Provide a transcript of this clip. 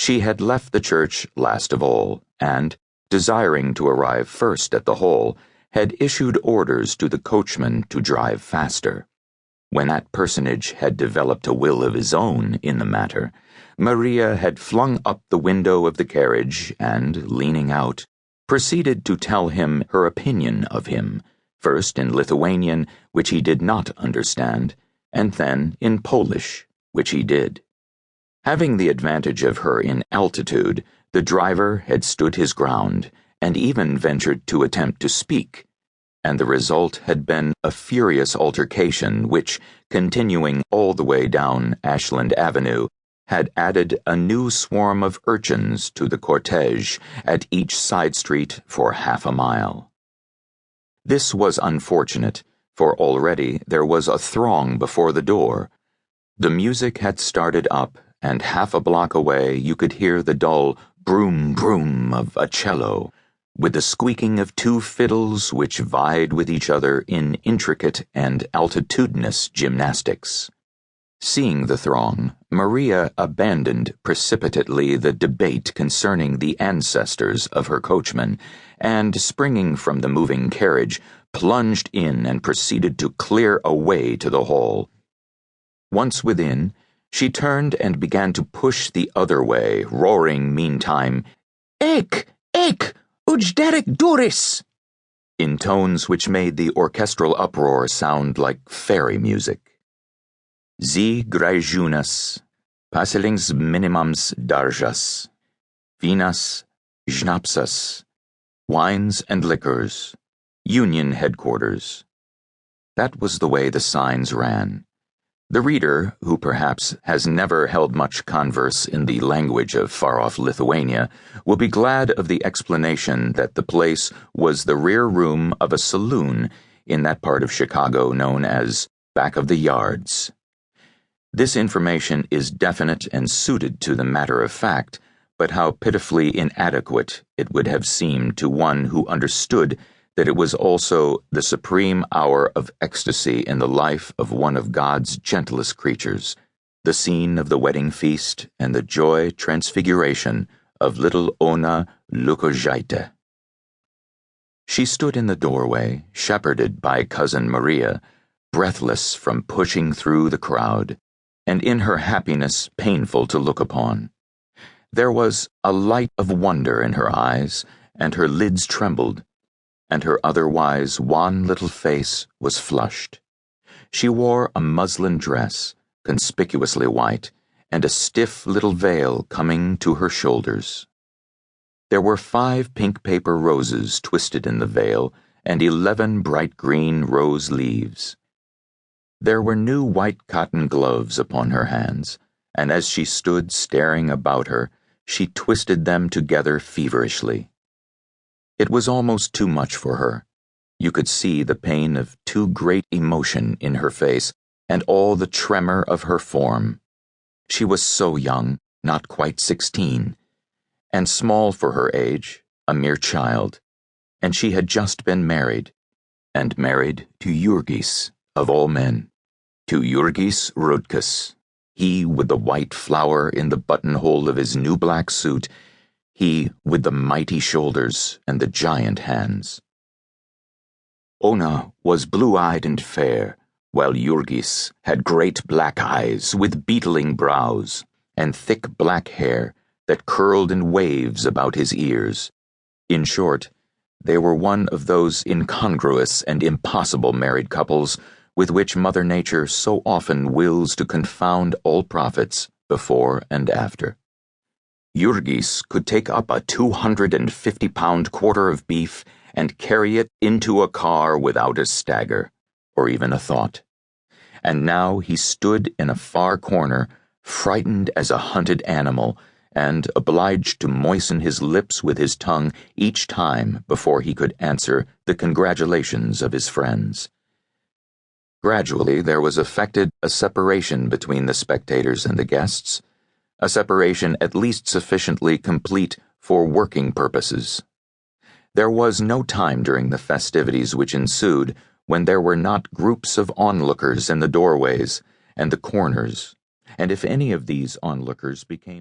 She had left the church last of all, and, desiring to arrive first at the hall, had issued orders to the coachman to drive faster. When that personage had developed a will of his own in the matter, Maria had flung up the window of the carriage and, leaning out, proceeded to tell him her opinion of him, first in Lithuanian, which he did not understand, and then in Polish, which he did. Having the advantage of her in altitude, the driver had stood his ground, and even ventured to attempt to speak, and the result had been a furious altercation which, continuing all the way down Ashland Avenue, had added a new swarm of urchins to the cortege at each side street for half a mile. This was unfortunate, for already there was a throng before the door. The music had started up, and half a block away you could hear the dull broom broom of a cello, with the squeaking of two fiddles which vied with each other in intricate and altitudinous gymnastics. Seeing the throng, Maria abandoned precipitately the debate concerning the ancestors of her coachman, and, springing from the moving carriage, plunged in and proceeded to clear a way to the hall. Once within, she turned and began to push the other way, roaring meantime, "Ek! Ek! Ujderek duris!" in tones which made the orchestral uproar sound like fairy music. Zi graijunas, paselings minimums darjas, vinas, schnapsas, wines and liquors, Union headquarters. That was the way the signs ran. The reader, who perhaps has never held much converse in the language of far-off Lithuania, will be glad of the explanation that the place was the rear room of a saloon in that part of Chicago known as Back of the Yards. This information is definite and suited to the matter of fact, but how pitifully inadequate it would have seemed to one who understood that it was also the supreme hour of ecstasy in the life of one of God's gentlest creatures, the scene of the wedding feast and the joy transfiguration of little Ona Lukojaite. She stood in the doorway, shepherded by Cousin Maria, breathless from pushing through the crowd, and in her happiness painful to look upon. There was a light of wonder in her eyes, and her lids trembled, and her otherwise wan little face was flushed. She wore a muslin dress, conspicuously white, and a stiff little veil coming to her shoulders. There were 5 pink paper roses twisted in the veil, and 11 bright green rose leaves. There were new white cotton gloves upon her hands, and as she stood staring about her, she twisted them together feverishly. It was almost too much for her. You could see the pain of too great emotion in her face, and all the tremor of her form. She was so young, not quite 16, and small for her age, a mere child, and she had just been married, and married to Jurgis, of all men, to Jurgis Rudkus, he with the white flower in the buttonhole of his new black suit, he with the mighty shoulders and the giant hands. Ona was blue-eyed and fair, while Jurgis had great black eyes with beetling brows and thick black hair that curled in waves about his ears. In short, they were one of those incongruous and impossible married couples with which Mother Nature so often wills to confound all prophets before and after. Jurgis could take up a 250-pound quarter of beef and carry it into a car without a stagger, or even a thought. And now he stood in a far corner, frightened as a hunted animal, and obliged to moisten his lips with his tongue each time before he could answer the congratulations of his friends. Gradually there was effected a separation between the spectators and the guests, a separation at least sufficiently complete for working purposes. There was no time during the festivities which ensued when there were not groups of onlookers in the doorways and the corners, and if any of these onlookers became